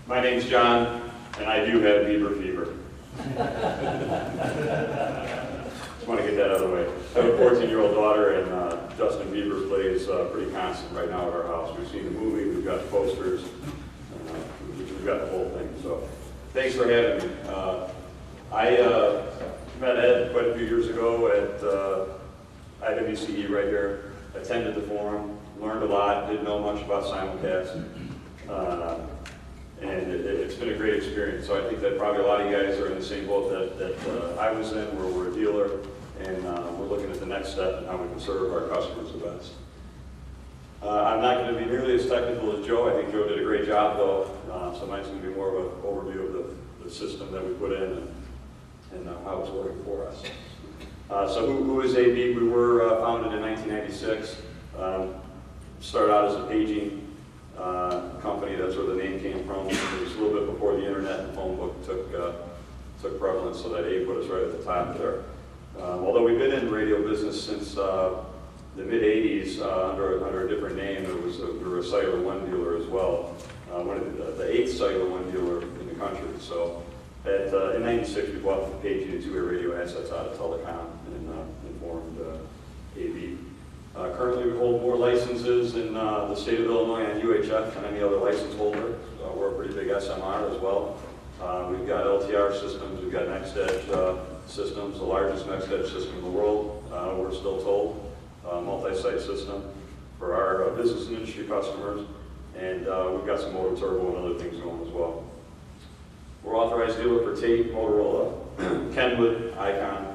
My name's John, and I do have Bieber fever. Just want to get that out of the way. I have a 14-year-old daughter, and Justin Bieber plays pretty constant right now at our house. We've seen the movie, we've got the posters, we've got the whole thing. So thanks for having me. I met Ed quite a few years ago at IWCE right here, attended the forum, learned a lot, didn't know much about Simulcast. And it's been a great experience. So I think that probably a lot of you guys are in the same boat that I was in, where we're a dealer, and we're looking at the next step and how we can serve our customers the best. I'm not going to be nearly as technical as Joe. I think Joe did a great job, though. So mine's going to be more of an overview of the system that we put in and how it's working for us. So who is AB? We were founded in 1996. Started out as a paging company. That's where the name came from. It was a little bit before the internet and phone book took prevalence, so that A put us right at the top there. Although we've been in the radio business since the mid-'80s under a different name. We were a Cellular One dealer as well, one of the 8th Cellular One dealer in the country. So in '96 we bought the paging and two-way radio assets out of Telecom and formed AB. Currently, we hold more licenses in the state of Illinois on UHF than any other license holder. We're a pretty big SMR as well. We've got LTR systems, we've got NextEdge systems, the largest NextEdge system in the world, we're still told, multi-site system for our business and industry customers. And we've got some motor turbo and other things going as well. We're authorized dealer for Tate, Motorola, Kenwood, Icon,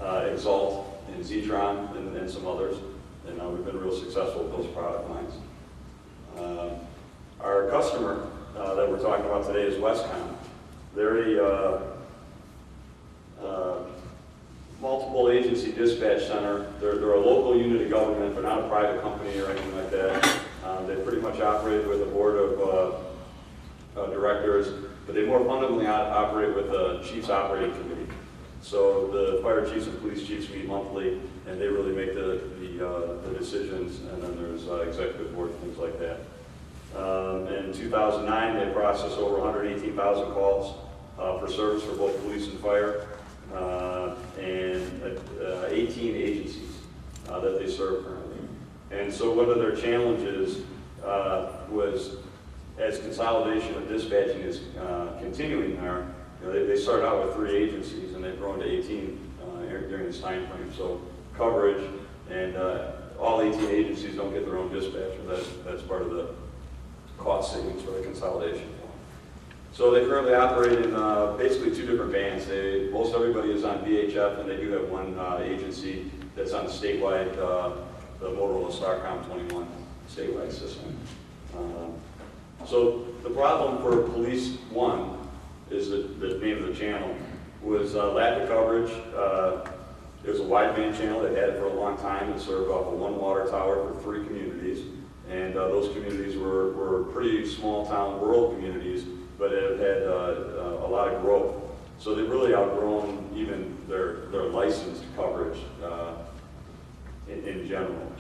Exalt, and Zetron, and some others. And we've been real successful with those product lines. Our customer that we're talking about today is WESCOM. They're a multiple agency dispatch center. They're a local unit of government. They're not a private company or anything like that. They pretty much operate with a board of directors, but they more fundamentally operate with a chief's operating committee. So the fire chiefs and police chiefs meet monthly, and they really make the decisions, and then there's executive board and things like that. In 2009, they processed over 118,000 calls for service for both police and fire, and 18 agencies that they serve currently. And so one of their challenges was, as consolidation of dispatching is continuing there, they started out with 3 agencies, and they've grown to 18 during this time frame. So coverage, and all 18 agencies don't get their own dispatcher. That's part of the cost savings for the consolidation. So they currently operate in basically 2 different bands. Most everybody is on VHF, and they do have one agency that's on the statewide, the Motorola Starcom 21 statewide system. So the problem for Police 1 is the name of the channel, was lack of coverage. It was a wideband channel that had it for a long time. It served off of 1 water tower for 3 communities. And those communities were pretty small town rural communities, but it had a lot of growth. So they've really outgrown even their licensed coverage in general.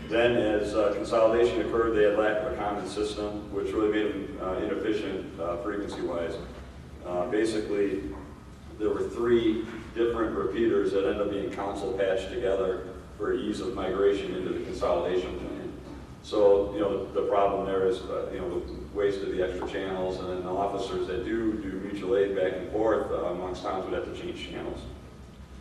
Then as consolidation occurred, they had lack of a common system, which really made them inefficient frequency-wise. Basically, there were 3 different repeaters that ended up being council patched together for ease of migration into the consolidation plan. So, the problem there is, the waste of the extra channels, and then the officers that do mutual aid back and forth amongst towns would have to change channels.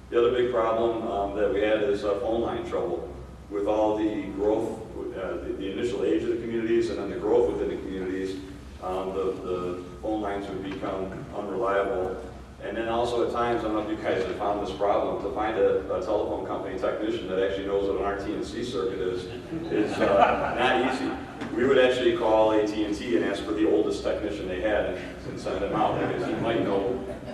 The other big problem that we had is phone line trouble. With all the growth, the initial age of the communities, and then the growth within the communities, the phone lines would become unreliable. And then also at times, I don't know if you guys have found this problem, to find a telephone company technician that actually knows what an RT&C circuit is not easy. We would actually call AT&T and ask for the oldest technician they had and send them out, because he might know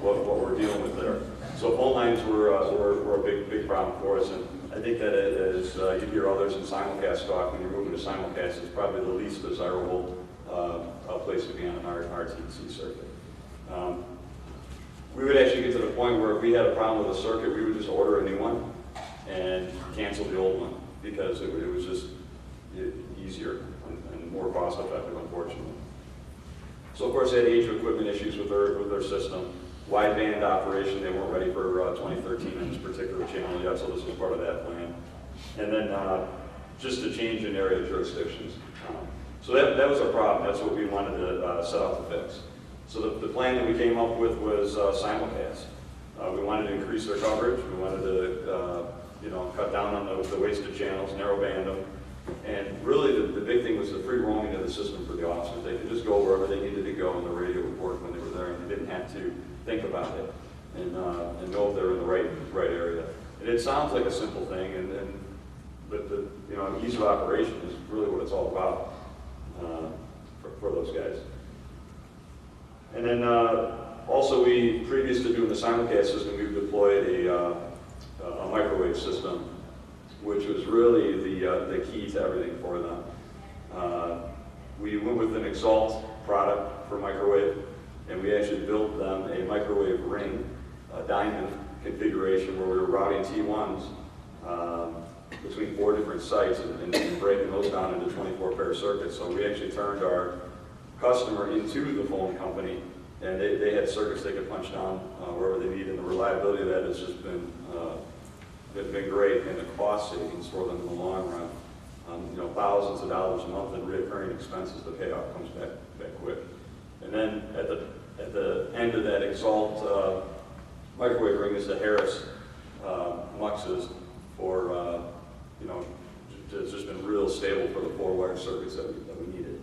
what we're dealing with there. So phone lines were a big problem for us, and I think that as you hear others in Simulcast talk, when you're moving to Simulcast, it's probably the least desirable place to be on an RT&C circuit. We would actually get to the point where if we had a problem with a circuit, we would just order a new one and cancel the old one, because it was just easier and more cost effective, unfortunately. So of course they had age of equipment issues with their system. Wideband operation, they weren't ready for 2013 in this particular channel yet, so this was part of that plan. And then just a change in area jurisdictions. So that was our problem. That's what we wanted to set out to fix. So the plan that we came up with was Simulcast. We wanted to increase their coverage. We wanted to cut down on the wasted channels, narrow band them. And really the big thing was the free roaming of the system for the officers. They could just go wherever they needed to go and the radio would work when they were there, and they didn't have to think about it and know if they were in the right area. And it sounds like a simple thing, but the ease of operation is really what it's all about for those guys. And then also previous to doing the simulcast system, we've deployed a microwave system, which was really the key to everything for them. We went with an Exalt product for microwave, and we actually built them a microwave ring, a diamond configuration where we were routing T1s between 4 different sites and breaking those down into 24 pair circuits. So we actually turned our customer into the phone company, and they had circuits they could punch down wherever they need, and the reliability of that has just been great, and the cost savings for them in the long run. Thousands of dollars a month in recurring expenses, the payoff comes back quick. And then at the end of that Exalt microwave ring is the Harris muxes for it's just been real stable for the 4-wire circuits that we needed.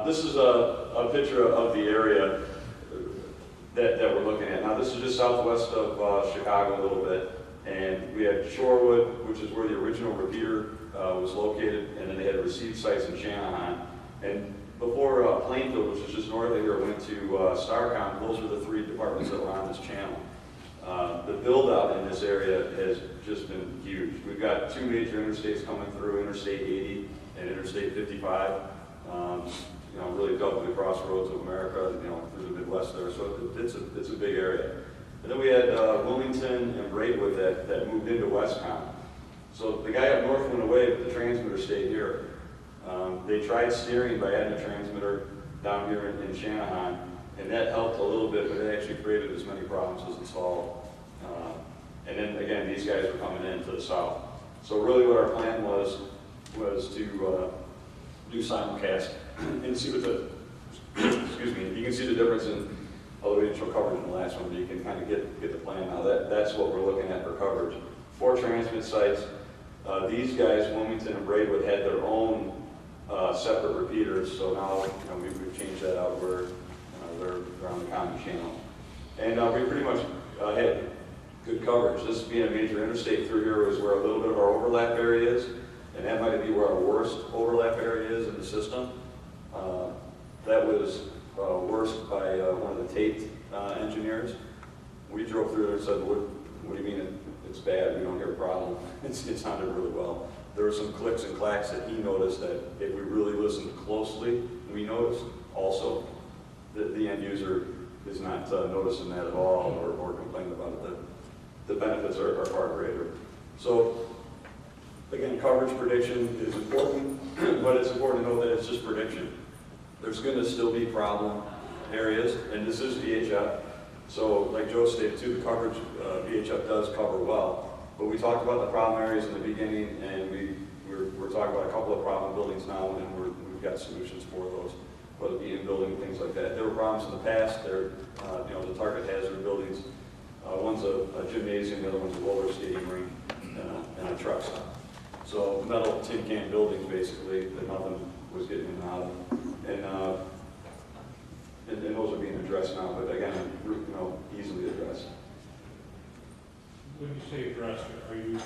This is a picture of the area that we're looking at. Now this is just southwest of Chicago a little bit, and we had Shorewood, which is where the original repeater was located, and then they had receive sites in Shanahan. And before Plainfield, which is just north of here, went to Starcom, those were the 3 departments that were on this channel. The build out in this area has just been huge. We've got 2 major interstates coming through, Interstate 80 and Interstate 55. Really double the crossroads of America, through the Midwest there. So it's a big area. And then we had Wilmington and Braidwood that moved into WESCOM. So the guy up north went away, but the transmitter stayed here. They tried steering by adding a transmitter down here in Shanahan, and that helped a little bit, but it actually created as many problems as it solved. And then again, these guys were coming in to the south. So really what our plan was to do simulcast and see what excuse me, you can see the difference in elevation coverage in the last one, but you can kind of get the plan now. That's what we're looking at for coverage. 4 transmit sites. These guys, Wilmington and Braidwood, had their own separate repeaters, so now we've changed that out where they're on the common channel. And we pretty much had good coverage. This being a major interstate through here is where a little bit of our overlap area is, and that might be where our worst overlap area is in the system. That was worst by one of the Tate engineers. We drove through there and said, what do you mean it's bad? We don't hear a problem. It sounded really well. There were some clicks and clacks that he noticed that if we really listened closely, we noticed also that the end user is not noticing that at all or complaining about it. The benefits are far greater. So again, coverage prediction is important, but it's important to know that it's just prediction. There's going to still be problem areas, and this is VHF. So like Joe stated too, the coverage VHF does cover well. But we talked about the problem areas in the beginning, and we're talking about a couple of problem buildings now, and we've got solutions for those, whether it be in building, things like that. There were problems in the past. They're the target hazard buildings. One's a gymnasium, the other one's a roller skating rink, and a truck stop. So metal tin can buildings basically that nothing was getting in and out of. And those are being addressed now, but again, easily addressed. When you say addressed, are you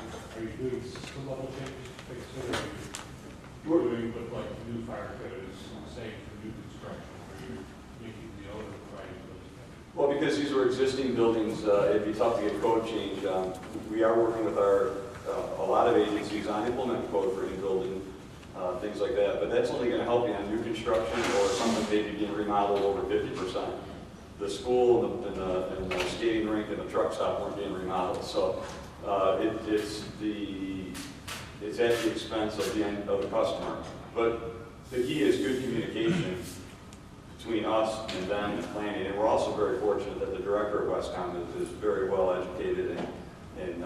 doing system level changes to fix it, or are you doing with like new fire codes, same for new construction, or are you making the owner provide those things? Well, because these were existing buildings, it'd be tough to get code change. We are working with a lot of agencies on implementing code for in-building, things like that, but that's only going to help you on new construction or something maybe being remodeled over 50%. The school and the skating rink and the truck stop weren't being remodeled, so it's at the expense of the customer. But the key is good communication between us and them and planning. And we're also very fortunate that the director of WESCOM is very well educated and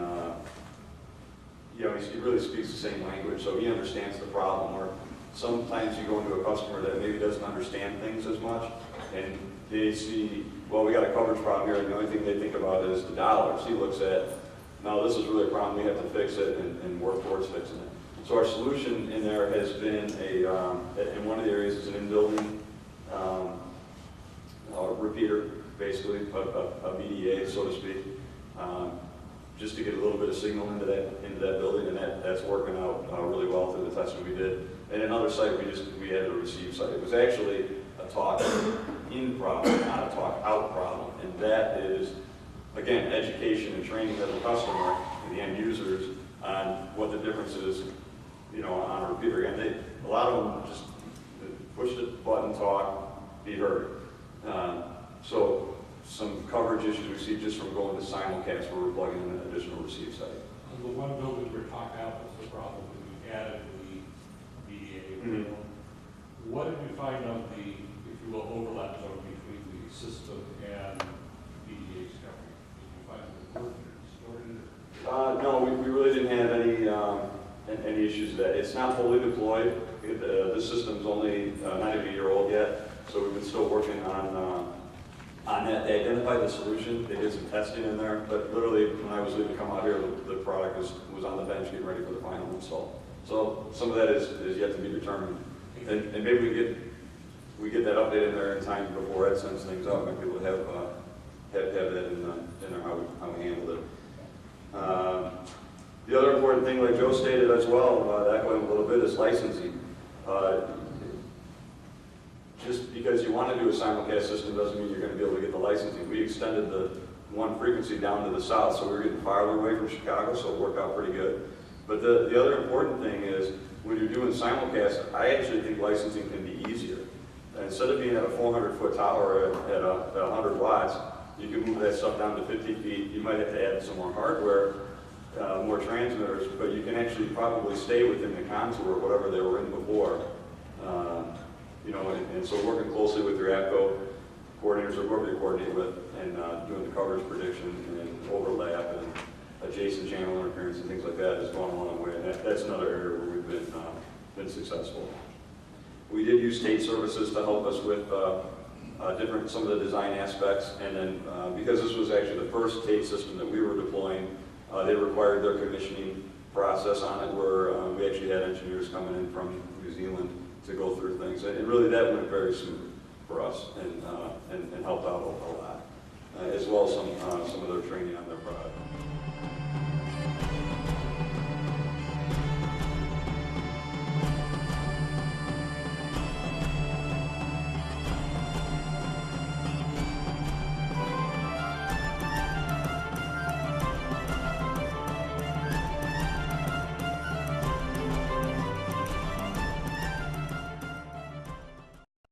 you know, he really speaks the same language, so he understands the problem. Or sometimes you go into a customer that maybe doesn't understand things as much, and they see, well, we got a coverage problem here, and the only thing they think about is the dollars. He looks at, no, this is really a problem, we have to fix it and work towards fixing it. So our solution in there has been in one of the areas is an in-building repeater, basically, a VDA, so to speak, just to get a little bit of signal into that building, and that's working out really well through the testing we did. And another site we had a receive site. It was actually a talk in problem, not a talk out problem, and that is, again, education and training of the customer and the end users on what the difference is, you know, on a repeater. And a lot of them just push the button, talk, be heard. So some coverage issues we see just from going to Simulcast where we're plugging in an additional receive site. On the one building where talk out was the problem, when you added the VDA, what did you find on the, if you will, overlap zone between the system and VDA discovery? Did you find it worked or distorted? No, we really didn't have any issues with that. It's not fully deployed. The system's only not even a year old yet, so we've been still working on that. They identified the solution. They did some testing in there, but literally when I was leaving to come out here, the product was on the bench getting ready for the final install. So some of that is yet to be determined, and maybe we get that update in there in time before Ed sends things out. Maybe we'll have that in there how we handle it. The other important thing, like Joe stated as well, echoing a little bit, is licensing. Just because you want to do a simulcast system doesn't mean you're going to be able to get the licensing. We extended the one frequency down to the south, so we were getting farther away from Chicago, so it worked out pretty good. But the other important thing is, when you're doing simulcast, I actually think licensing can be easier. Instead of being at a 400-foot tower at 100 watts, you can move that stuff down to 50 feet. You might have to add some more hardware, more transmitters, but you can actually probably stay within the contour of whatever they were in before. You know, and so working closely with your APCO coordinators or whoever you coordinate with, and doing the coverage prediction and overlap and adjacent channel interference and things like that has gone a long way. And that's another area where we've been successful. We did use state services to help us with some of the design aspects, and then because this was actually the first Tate system that we were deploying, they required their commissioning process on it, where we actually had engineers coming in from New Zealand to go through things, and really that went very smooth for us and helped out a lot, as well as some of their training on their product.